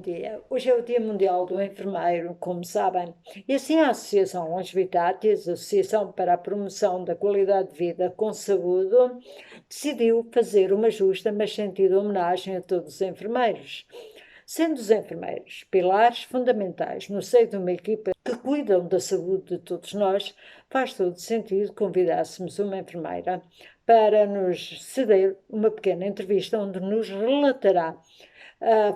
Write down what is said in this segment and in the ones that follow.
dia. Hoje é o Dia Mundial do Enfermeiro, como sabem, e assim a Associação Longevitatis, a Associação para a Promoção da Qualidade de Vida com Saúde, decidiu fazer uma justa, mas sentida homenagem a todos os enfermeiros. Sendo os enfermeiros pilares fundamentais no seio de uma equipa que cuidam da saúde de todos nós, faz todo sentido que convidássemos uma enfermeira para nos ceder uma pequena entrevista onde nos relatará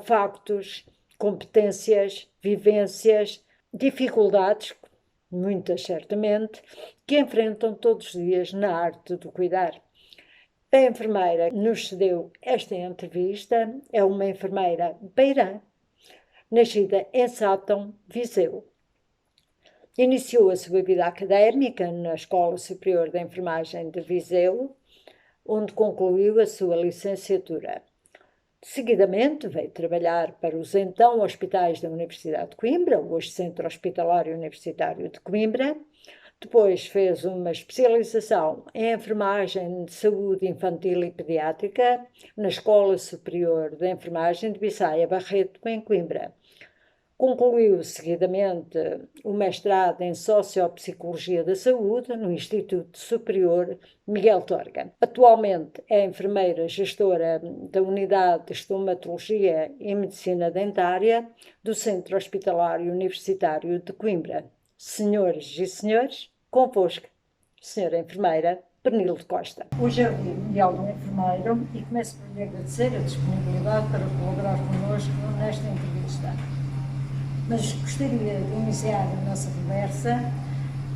factos, competências, vivências, dificuldades, muitas certamente, que enfrentam todos os dias na arte do cuidar. A enfermeira que nos cedeu esta entrevista é uma enfermeira beirã, nascida em Sátão, Viseu. Iniciou a sua vida académica na Escola Superior de Enfermagem de Viseu, onde concluiu a sua licenciatura. Seguidamente, veio trabalhar para os então hospitais da Universidade de Coimbra, hoje Centro Hospitalar Universitário de Coimbra. Depois fez uma especialização em enfermagem de saúde infantil e pediátrica na Escola Superior de Enfermagem de Bissaia Barreto, em Coimbra. Concluiu seguidamente o mestrado em Sociopsicologia da Saúde no Instituto Superior Miguel Torga. Atualmente é enfermeira gestora da Unidade de Estomatologia e Medicina Dentária do Centro Hospitalar Universitário de Coimbra. Senhores e senhores, convosco, senhora enfermeira Pernil de Costa. Hoje é o Dia Mundial do Enfermeiro e começo por lhe agradecer a disponibilidade para colaborar connosco nesta entrevista. Mas gostaria de iniciar a nossa conversa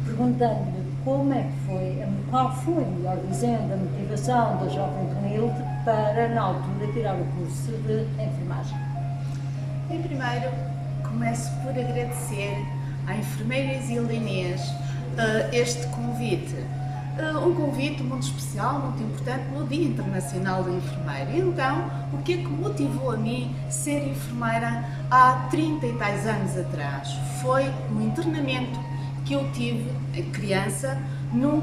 perguntando-lhe qual foi, melhor dizendo, a motivação da jovem Pernilde para, na altura, tirar o curso de enfermagem. Em primeiro, começo por agradecer à enfermeira Isilda Inês este convite. Um convite muito especial, muito importante no Dia Internacional da Enfermeira. Então, o que é que motivou a mim ser enfermeira há 30 e tais anos atrás? Foi um internamento que eu tive, criança, no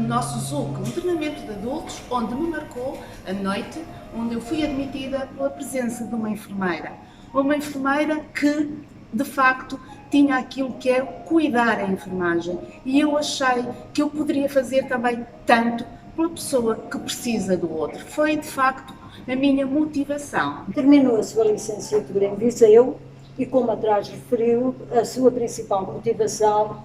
nosso ZUC, um internamento de adultos, onde me marcou a noite, onde eu fui admitida pela presença de uma enfermeira. Uma enfermeira que, de facto, tinha aquilo que é cuidar a enfermagem, e eu achei que eu poderia fazer também tanto pela pessoa que precisa do outro. Foi, de facto, a minha motivação. Terminou a sua licenciatura em Viseu e, como atrás referiu, a sua principal motivação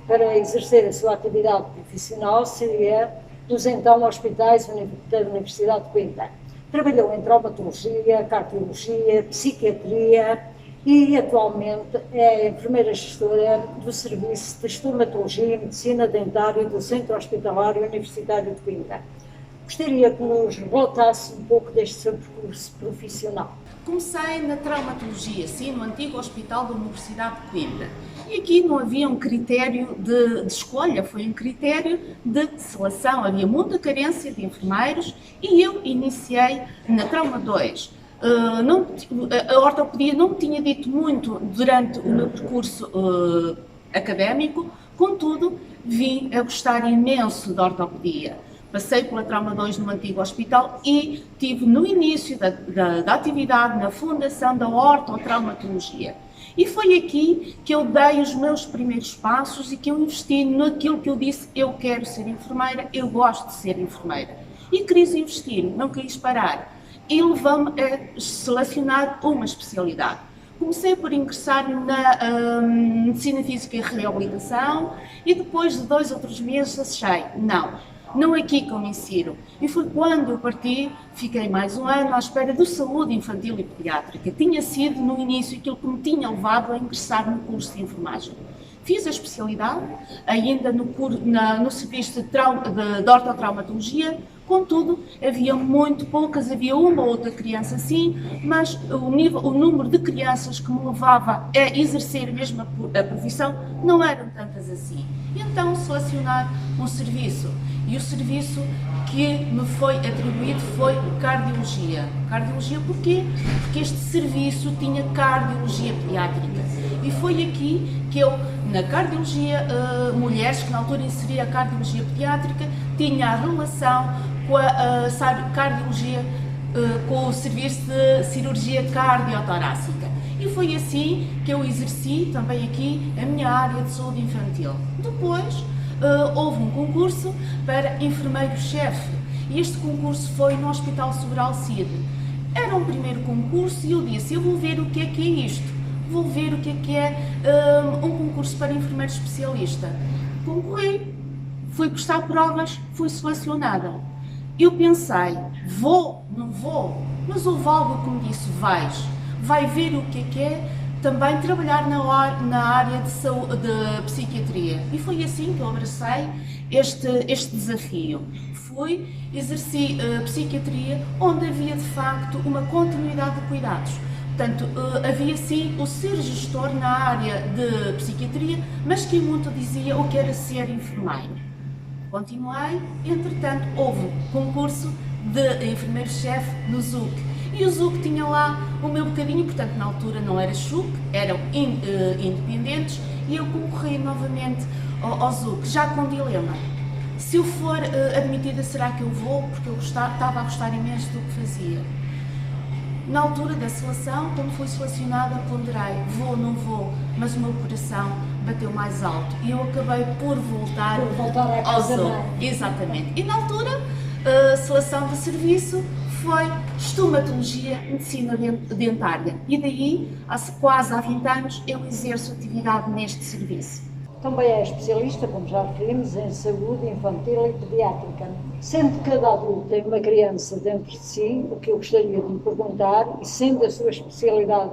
para exercer a sua atividade profissional seria nos então hospitais da Universidade de Coimbra. Trabalhou em traumatologia, cardiologia, psiquiatria, e atualmente é enfermeira gestora do Serviço de Estomatologia e Medicina Dentária do Centro Hospitalar Universitário de Coimbra. Gostaria que nos relatasse um pouco deste seu percurso profissional. Comecei na traumatologia, sim, no antigo Hospital da Universidade de Coimbra. E aqui não havia um critério de escolha, foi um critério de seleção. Havia muita carência de enfermeiros e eu iniciei na Trauma 2. A ortopedia não me tinha dito muito durante o meu percurso académico, contudo, vim a gostar imenso da ortopedia. Passei pela Trauma 2 no antigo hospital e tive no início da atividade na fundação da ortotraumatologia. E foi aqui que eu dei os meus primeiros passos e que eu investi naquilo que eu disse: eu quero ser enfermeira, eu gosto de ser enfermeira. E quis investir, não quis parar. E levou-me a selecionar uma especialidade. Comecei por ingressar na Medicina Física e Reabilitação e depois de 2 ou 3 meses achei, não é aqui que eu me insiro. E foi quando eu parti, fiquei mais um ano à espera de saúde infantil e pediátrica. Tinha sido no início aquilo que me tinha levado a ingressar no curso de enfermagem. Fiz a especialidade, ainda no serviço de ortotraumatologia, contudo, havia muito poucas, havia uma ou outra criança sim, mas o número de crianças que me levava a exercer mesmo a profissão não eram tantas assim. Então, selecionar um serviço, e o serviço que me foi atribuído foi cardiologia. Cardiologia porquê? Porque este serviço tinha cardiologia pediátrica. E foi aqui que eu, na cardiologia mulheres, que na altura inseria a cardiologia pediátrica, tinha a relação com a cardiologia com o serviço de cirurgia cardiotorácica. E foi assim que eu exerci também aqui a minha área de saúde infantil. Depois houve um concurso para enfermeiro-chefe e este concurso foi no Hospital Seguro Alcide. Era um primeiro concurso e eu disse, eu vou ver o que é isto, vou ver o que é um concurso para enfermeiro especialista. Concorri, fui prestar provas, fui selecionada. Eu pensei, vou, não vou, mas houve algo que me disse, vai ver o que é também trabalhar na área de saúde, de psiquiatria. E foi assim que eu abracei este desafio. Exerci psiquiatria, onde havia de facto uma continuidade de cuidados. Portanto, havia sim o ser gestor na área de psiquiatria, mas que muito dizia o que era ser enfermeiro. Continuei, entretanto, houve concurso de enfermeiro-chefe no ZUC. E o ZUC tinha lá o meu bocadinho, portanto, na altura não era CHUC, eram independentes, e eu concorri novamente ao ZUC, já com dilema. Se eu for admitida, será que eu vou? Porque eu estava a gostar imenso do que fazia. Na altura da seleção, quando fui selecionada, ponderei, vou, não vou, mas o meu coração bateu mais alto e eu acabei por voltar ao ZUC. Exatamente. E na altura, a seleção de serviço foi estomatologia, medicina dentária. E daí, quase há 20 anos, eu exerço atividade neste serviço. Também é especialista, como já referimos, em saúde infantil e pediátrica. Sendo que cada adulto tem uma criança dentro de si, o que eu gostaria de lhe perguntar, e sendo a sua especialidade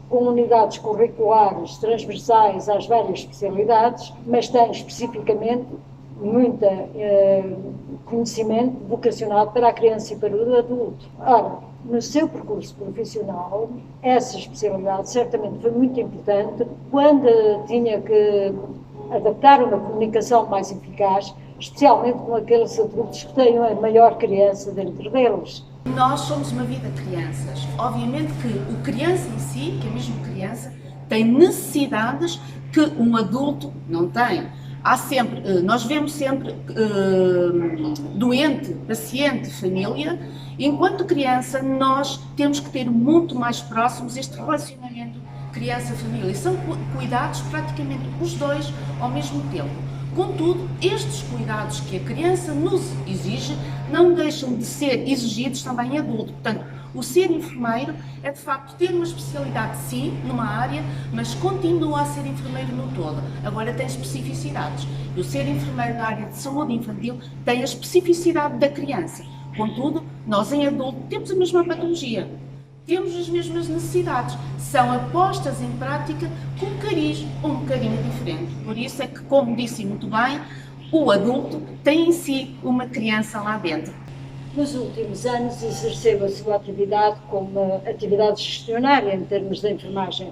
com unidades curriculares transversais às várias especialidades, mas tem especificamente muito conhecimento vocacionado para a criança e para o adulto. Ora, no seu percurso profissional, essa especialidade certamente foi muito importante quando tinha que adaptar uma comunicação mais eficaz, especialmente com aqueles adultos que têm a maior criança dentro deles. Nós somos uma vida de crianças. Obviamente que o criança em si, que é mesmo criança, tem necessidades que um adulto não tem. Nós vemos sempre doente, paciente, família. Enquanto criança, nós temos que ter muito mais próximos este relacionamento criança-família. E são cuidados praticamente os dois ao mesmo tempo. Contudo, estes cuidados que a criança nos exige não deixam de ser exigidos também em adulto. Portanto, o ser enfermeiro é de facto ter uma especialidade sim, numa área, mas continua a ser enfermeiro no todo. Agora tem especificidades. E o ser enfermeiro na área de saúde infantil tem a especificidade da criança. Contudo, nós em adulto temos a mesma patologia. Temos as mesmas necessidades, são apostas em prática com um cariz um bocadinho diferente. Por isso é que, como disse muito bem, o adulto tem em si uma criança lá dentro. Nos últimos anos exerceu a sua atividade como atividade gestionária em termos de enfermagem.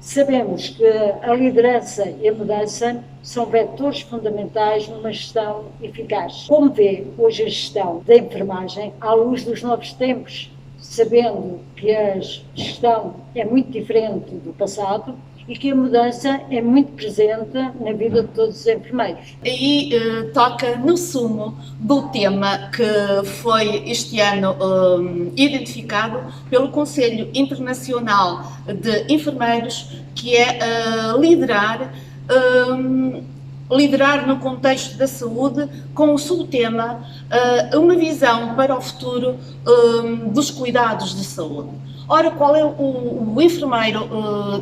Sabemos que a liderança e a mudança são vetores fundamentais numa gestão eficaz. Como vê hoje a gestão da enfermagem à luz dos novos tempos, sabendo que a gestão é muito diferente do passado e que a mudança é muito presente na vida de todos os enfermeiros? Aí toca no sumo do tema que foi este ano identificado pelo Conselho Internacional de Enfermeiros, que é liderar no contexto da saúde, com o subtema uma visão para o futuro dos cuidados de saúde. Ora, qual é o enfermeiro?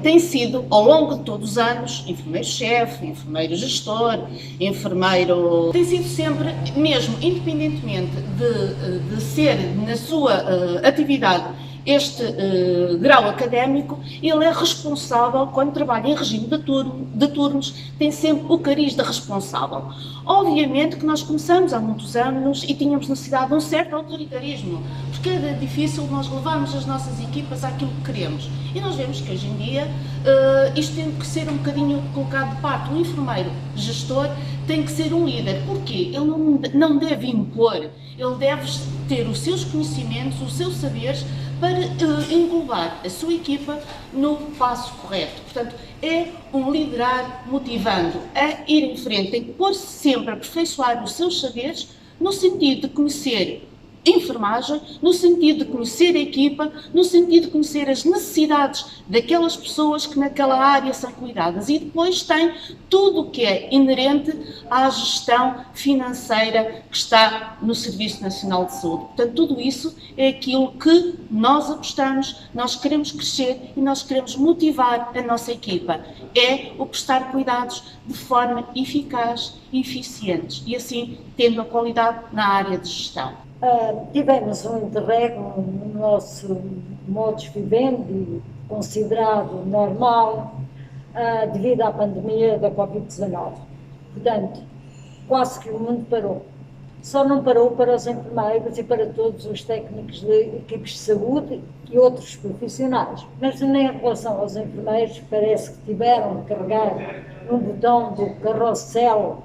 Tem sido, ao longo de todos os anos, enfermeiro-chefe, enfermeiro-gestor, enfermeiro... Tem sido sempre, mesmo independentemente de ser na sua atividade este grau académico, ele é responsável, quando trabalha em regime de turnos, tem sempre o cariz de responsável. Obviamente que nós começamos há muitos anos e tínhamos necessidade de um certo autoritarismo, porque era difícil nós levarmos as nossas equipas àquilo que queremos. E nós vemos que hoje em dia isto tem que ser um bocadinho colocado de parte. O enfermeiro gestor tem que ser um líder. Porquê? Ele não deve impor, ele deve ter os seus conhecimentos, os seus saberes, para englobar a sua equipa no passo correto. Portanto, é um liderar motivando a ir em frente, tem que pôr-se sempre a aperfeiçoar os seus saberes no sentido de conhecer enfermagem, no sentido de conhecer a equipa, no sentido de conhecer as necessidades daquelas pessoas que naquela área são cuidadas. E depois tem tudo o que é inerente à gestão financeira que está no Serviço Nacional de Saúde. Portanto, tudo isso é aquilo que nós apostamos, nós queremos crescer e nós queremos motivar a nossa equipa. É o prestar cuidados de forma eficaz e eficiente e assim tendo a qualidade na área de gestão. Tivemos um interregno no nosso modus vivendi, considerado normal, devido à pandemia da Covid-19. Portanto, quase que o mundo parou. Só não parou para os enfermeiros e para todos os técnicos de equipes de saúde e outros profissionais. Mas nem em relação aos enfermeiros, parece que tiveram de carregar um botão do carrossel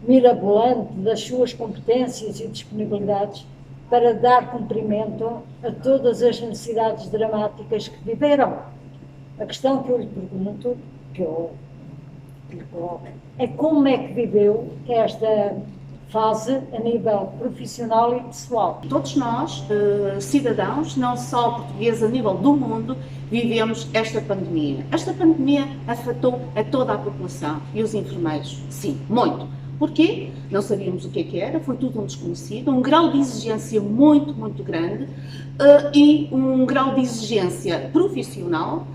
mirabolante das suas competências e disponibilidades para dar cumprimento a todas as necessidades dramáticas que viveram. A questão que eu lhe pergunto, que eu lhe coloco, é como é que viveu esta fase a nível profissional e pessoal? Todos nós, cidadãos, não só portugueses, a nível do mundo, vivemos esta pandemia. Esta pandemia afetou a toda a população e os enfermeiros, sim, muito. Porquê? Não sabíamos o que era, foi tudo um desconhecido, um grau de exigência muito, muito grande e um grau de exigência profissional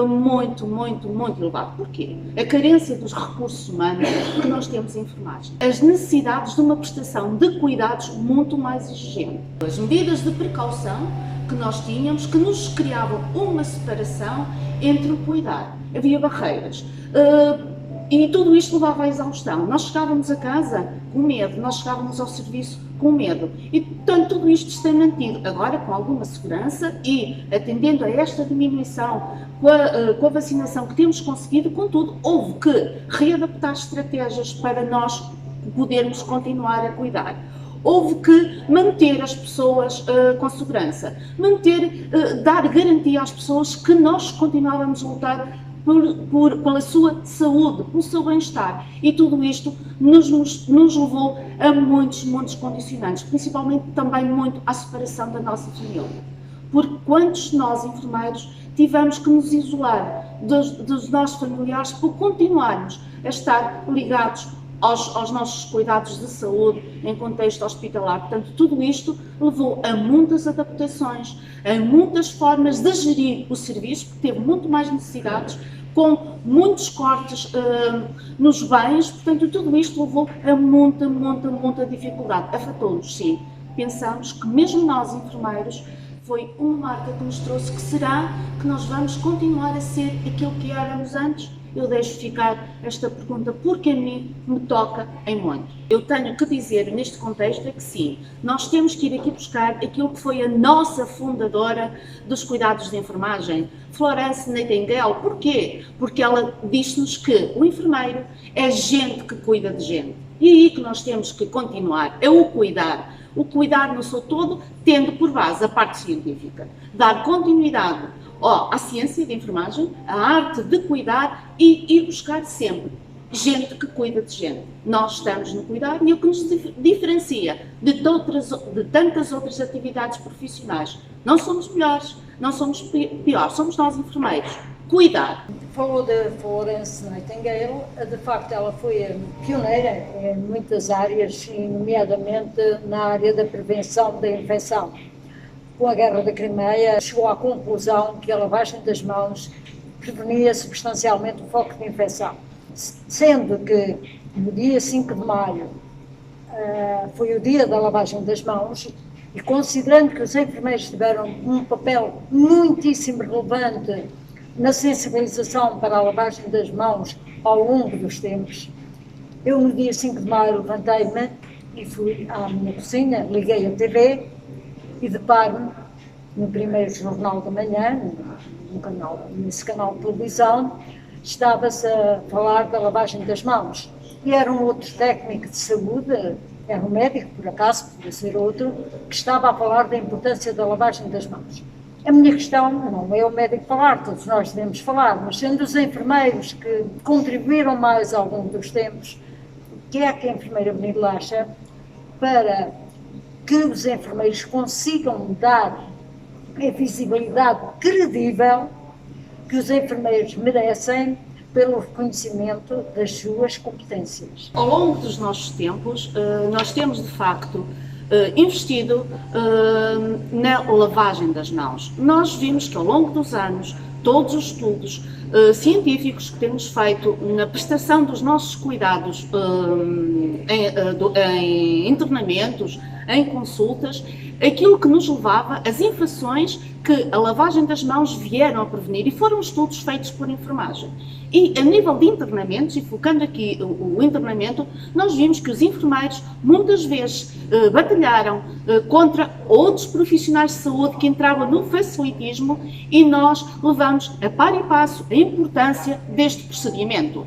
muito, muito, muito elevado. Porquê? A carência dos recursos humanos que nós temos em enfermagem. As necessidades de uma prestação de cuidados muito mais exigente. As medidas de precaução que nós tínhamos, que nos criavam uma separação entre o cuidar. Havia barreiras. E tudo isto levava à exaustão. Nós chegávamos a casa com medo, nós chegávamos ao serviço com medo. E, portanto, tudo isto se tem mantido agora com alguma segurança e atendendo a esta diminuição com a vacinação que temos conseguido, contudo, houve que readaptar estratégias para nós podermos continuar a cuidar. Houve que manter as pessoas com segurança, dar garantia às pessoas que nós continuávamos a lutar pela sua saúde, pelo seu bem-estar. E tudo isto nos levou a muitos condicionantes, principalmente também muito à separação da nossa família. Porque quantos nós, enfermeiros, tivemos que nos isolar dos nossos familiares por continuarmos a estar ligados aos nossos cuidados de saúde em contexto hospitalar. Portanto, tudo isto levou a muitas adaptações, a muitas formas de gerir o serviço, porque teve muito mais necessidades, com muitos cortes nos bens. Portanto, tudo isto levou a muita dificuldade. Afetou-nos, sim. Pensamos que mesmo nós, enfermeiros, foi uma marca que nos trouxe que será que nós vamos continuar a ser aquilo que éramos antes. Eu deixo ficar esta pergunta porque a mim me toca em muito. Eu tenho que dizer neste contexto é que sim, nós temos que ir aqui buscar aquilo que foi a nossa fundadora dos cuidados de enfermagem, Florence Nightingale. Porquê? Porque ela disse-nos que o enfermeiro é gente que cuida de gente. E é aí que nós temos que continuar, é o cuidar. O cuidar no seu todo, tendo por base a parte científica. Dar continuidade à ciência de enfermagem, à arte de cuidar e ir buscar sempre gente que cuida de gente. Nós estamos no cuidar e o que nos diferencia de tantas outras atividades profissionais. Não somos melhores, não somos piores, somos nós enfermeiros. Cuidar. Falou de Florence Nightingale, de facto ela foi pioneira em muitas áreas, nomeadamente na área da prevenção da infecção. Com a Guerra da Crimeia, chegou à conclusão que a lavagem das mãos prevenia substancialmente o foco de infecção, sendo que no dia 5 de maio foi o dia da lavagem das mãos, e considerando que os enfermeiros tiveram um papel muitíssimo relevante na sensibilização para a lavagem das mãos ao longo dos tempos, eu no dia 5 de maio levantei-me e fui à minha cozinha, liguei a TV e deparo-me no primeiro jornal da manhã, nesse canal de televisão, estava-se a falar da lavagem das mãos. E era um outro técnico de saúde, era um médico, por acaso, podia ser outro, que estava a falar da importância da lavagem das mãos. A minha questão não é o médico falar, todos nós devemos falar, mas sendo os enfermeiros que contribuíram mais ao longo dos tempos, o que é que a enfermeira Benilde acha para que os enfermeiros consigam dar a visibilidade credível que os enfermeiros merecem pelo reconhecimento das suas competências. Ao longo dos nossos tempos, nós temos de facto investido na lavagem das mãos. Nós vimos que ao longo dos anos, todos os estudos científicos que temos feito na prestação dos nossos cuidados em internamentos, em consultas, aquilo que nos levava, as infecções que a lavagem das mãos vieram a prevenir, e foram estudos feitos por enfermagem. E a nível de internamentos, e focando aqui o internamento, nós vimos que os enfermeiros muitas vezes batalharam contra outros profissionais de saúde que entravam no facilitismo, e nós levamos a par e passo a importância deste procedimento.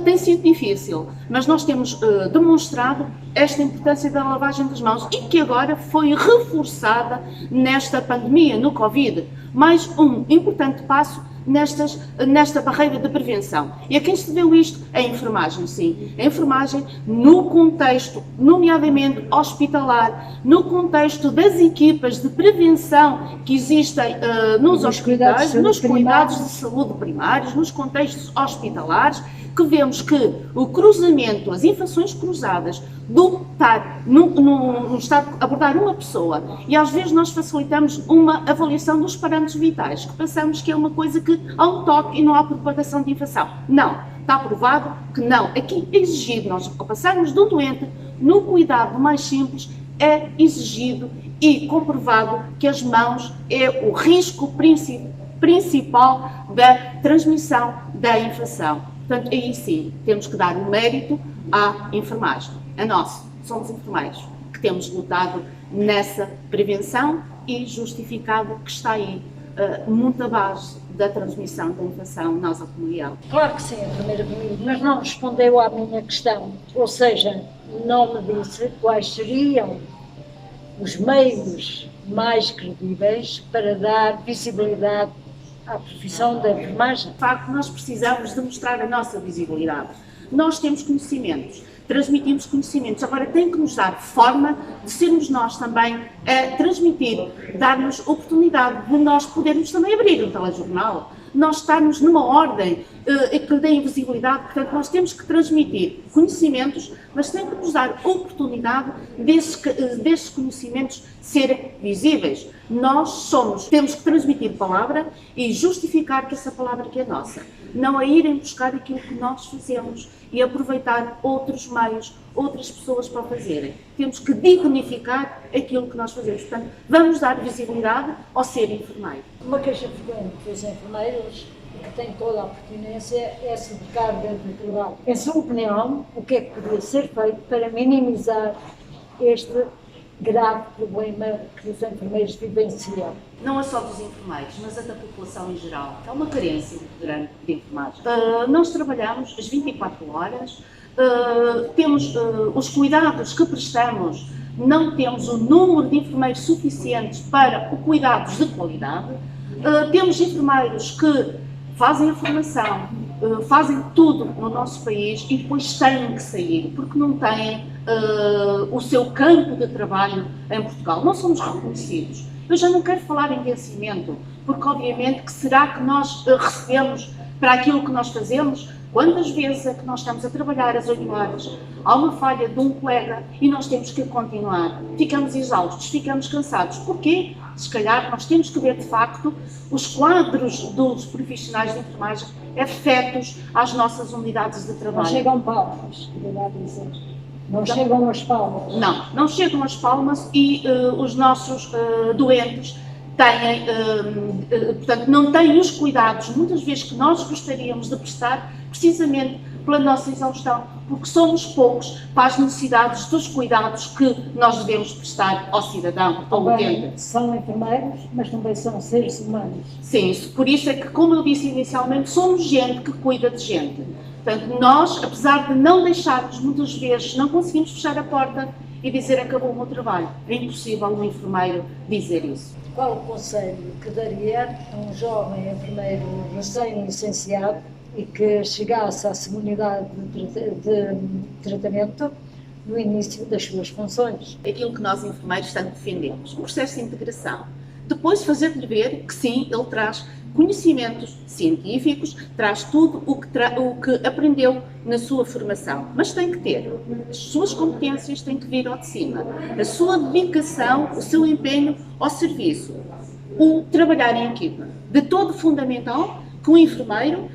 Tem sido difícil, mas nós temos demonstrado esta importância da lavagem das mãos e que agora foi reforçada nesta pandemia, no Covid. Mais um importante passo nesta barreira de prevenção. E a quem se deu isto? A enfermagem, sim. A enfermagem no contexto, nomeadamente hospitalar, no contexto das equipas de prevenção que existem nos hospitais, nos cuidados de saúde primários, nos contextos hospitalares, que vemos que o cruzamento, as infecções cruzadas, do estar no estado de abordar uma pessoa, e às vezes nós facilitamos uma avaliação dos parâmetros vitais, que pensamos que é uma coisa que há um toque e não há propagação de infecção. Não, está provado que não. Aqui é exigido, nós ao passarmos de um doente, no cuidado mais simples, é exigido e comprovado que as mãos é o risco principal da transmissão da infecção. Portanto, aí sim, temos que dar o mérito à enfermagem. A nós, somos enfermeiros, que temos lutado nessa prevenção e justificado que está aí muito abaixo da transmissão da infecção nosocomial. Claro que sim, enfermeira Benilde, mas não respondeu à minha questão. Ou seja, não me disse quais seriam os meios mais credíveis para dar visibilidade à profissão da enfermagem. De facto, nós precisamos de mostrar a nossa visibilidade. Nós temos conhecimentos, transmitimos conhecimentos, agora tem que nos dar forma de sermos nós também a transmitir, dar-nos oportunidade de nós podermos também abrir um telejornal, nós estarmos numa ordem que dê visibilidade. Portanto, nós temos que transmitir conhecimentos, mas tem que nos dar oportunidade desses conhecimentos serem visíveis. Nós temos que transmitir palavra e justificar que essa palavra que é nossa. Não a irem buscar aquilo que nós fazemos e aproveitar outros meios, outras pessoas para o fazerem. Temos que dignificar aquilo que nós fazemos. Portanto, vamos dar visibilidade ao ser enfermeiro. Uma queixa frequente dos enfermeiros, que tem toda a pertinência, é a sobrecarga de trabalho. Em sua opinião, o que é que poderia ser feito para minimizar este grave problema que os enfermeiros vivenciam? Não é só dos enfermeiros, mas é da população em geral. Há uma carência muito grande de enfermagem. Nós trabalhamos as 24 horas, temos os cuidados que prestamos, não temos o número de enfermeiros suficientes para cuidados de qualidade. Temos enfermeiros que fazem a formação, fazem tudo no nosso país e depois têm que sair, porque não têm o seu campo de trabalho em Portugal. Não somos reconhecidos. Eu já não quero falar em vencimento, porque obviamente que será que nós recebemos para aquilo que nós fazemos? Quantas vezes é que nós estamos a trabalhar às 8 horas, há uma falha de um colega e nós temos que continuar, ficamos exaustos, ficamos cansados. Porquê? Se calhar nós temos que ver de facto os quadros dos profissionais de enfermagem afetos às nossas unidades de trabalho. Não chegam palmas, deverá dizer. Não chegam as palmas. Não chegam as palmas e os nossos doentes têm, portanto, não têm os cuidados, muitas vezes, que nós gostaríamos de prestar, precisamente pela nossa exaustão, porque somos poucos para as necessidades dos cuidados que nós devemos prestar ao cidadão, ao utente. São enfermeiros, mas também são seres humanos. Sim, por isso é que, como eu disse inicialmente, somos gente que cuida de gente. Portanto, nós, apesar de não deixarmos, muitas vezes, não conseguimos fechar a porta e dizer acabou o meu trabalho. É impossível um enfermeiro dizer isso. Qual o conselho que daria a um jovem enfermeiro recém-licenciado e que chegasse à sua unidade de tratamento no início das suas funções. Aquilo que nós enfermeiros tanto defendemos, o processo de integração. Depois fazer-lhe ver que sim, ele traz conhecimentos científicos, traz tudo o que aprendeu na sua formação, mas tem que ter as suas competências, tem que vir ao de cima, a sua dedicação, o seu empenho ao serviço, o trabalhar em equipa. De todo fundamental que o enfermeiro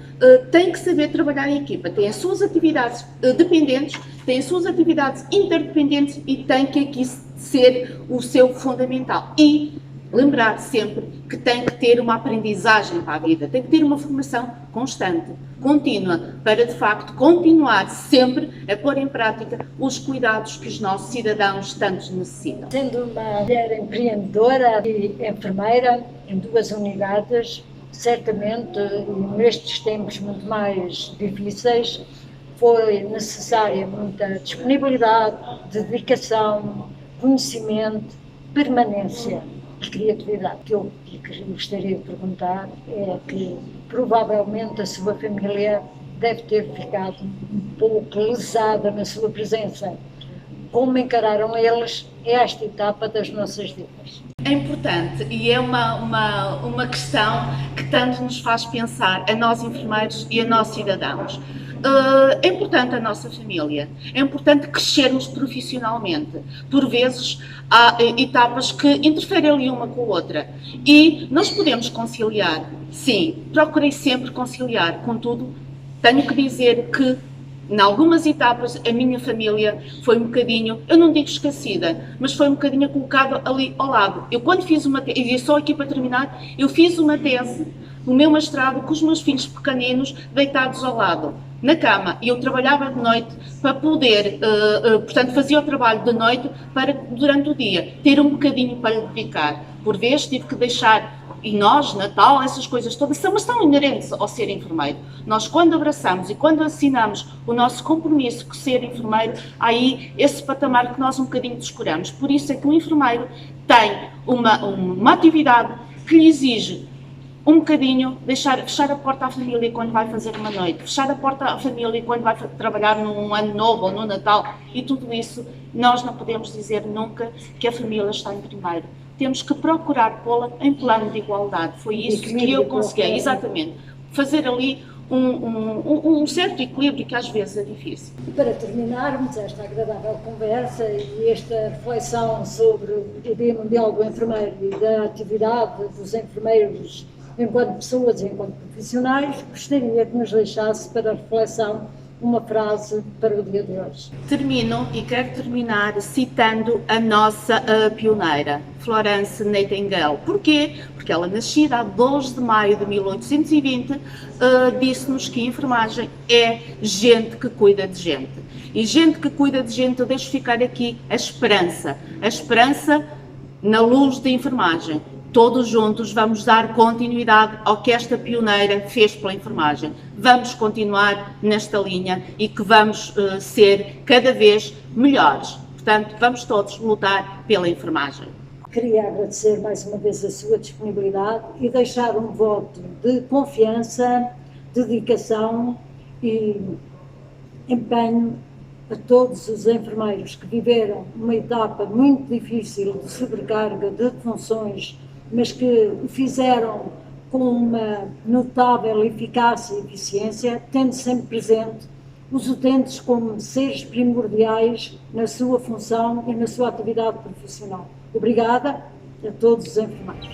tem que saber trabalhar em equipa, tem as suas atividades dependentes, tem as suas atividades interdependentes e tem que aqui ser o seu fundamental. E lembrar sempre que tem que ter uma aprendizagem para a vida, tem que ter uma formação constante, contínua, para de facto continuar sempre a pôr em prática os cuidados que os nossos cidadãos tanto necessitam. Sendo uma mulher empreendedora e enfermeira em 2 unidades, certamente nestes tempos muito mais difíceis foi necessária muita disponibilidade, dedicação, conhecimento, permanência e criatividade. O que eu gostaria de perguntar é que provavelmente a sua família deve ter ficado um pouco lesada na sua presença. Como encararam eles esta etapa das nossas vidas? É importante e é uma questão que tanto nos faz pensar a nós enfermeiros e a nós cidadãos. É importante a nossa família, é importante crescermos profissionalmente. Por vezes há etapas que interferem ali uma com a outra e nós podemos conciliar. Sim, procurei sempre conciliar, contudo, tenho que dizer que em algumas etapas a minha família foi um bocadinho, eu não digo esquecida, mas foi um bocadinho colocada ali ao lado. Eu quando fiz uma tese, e só aqui para terminar, eu fiz uma tese, o meu mestrado com os meus filhos pequeninos deitados ao lado, na cama, e eu trabalhava de noite para poder, portanto fazia o trabalho de noite para durante o dia ter um bocadinho para lhe dedicar. Por vezes tive que deixar. E nós, Natal, essas coisas todas são inerentes ao ser enfermeiro. Nós, quando abraçamos e quando assinamos o nosso compromisso com ser enfermeiro, há aí esse patamar que nós um bocadinho descuramos. Por isso é que o enfermeiro tem uma atividade que lhe exige um bocadinho fechar a porta à família quando vai fazer uma noite, fechar a porta à família quando vai trabalhar num ano novo ou no Natal, e tudo isso nós não podemos dizer nunca que a família está em primeiro. Temos que procurar pô-la em plano de igualdade. Foi isso que eu consegui, exatamente, fazer ali um certo equilíbrio que às vezes é difícil. E para terminarmos esta agradável conversa e esta reflexão sobre o Dia Mundial do Enfermeiro e da atividade dos enfermeiros enquanto pessoas e enquanto profissionais, gostaria que nos deixasse para reflexão uma frase para o dia de hoje. Termino e quero terminar citando a nossa pioneira, Florence Nightingale. Porquê? Porque ela, nascida a 12 de maio de 1820, disse-nos que a enfermagem é gente que cuida de gente. E gente que cuida de gente, eu deixo ficar aqui a esperança na luz da enfermagem. Todos juntos vamos dar continuidade ao que esta pioneira fez pela enfermagem. Vamos continuar nesta linha e que vamos ser cada vez melhores. Portanto, vamos todos lutar pela enfermagem. Queria agradecer mais uma vez a sua disponibilidade e deixar um voto de confiança, dedicação e empenho a todos os enfermeiros que viveram uma etapa muito difícil de sobrecarga de funções, mas que o fizeram com uma notável eficácia e eficiência, tendo sempre presente os utentes como seres primordiais na sua função e na sua atividade profissional. Obrigada a todos os enfermeiros.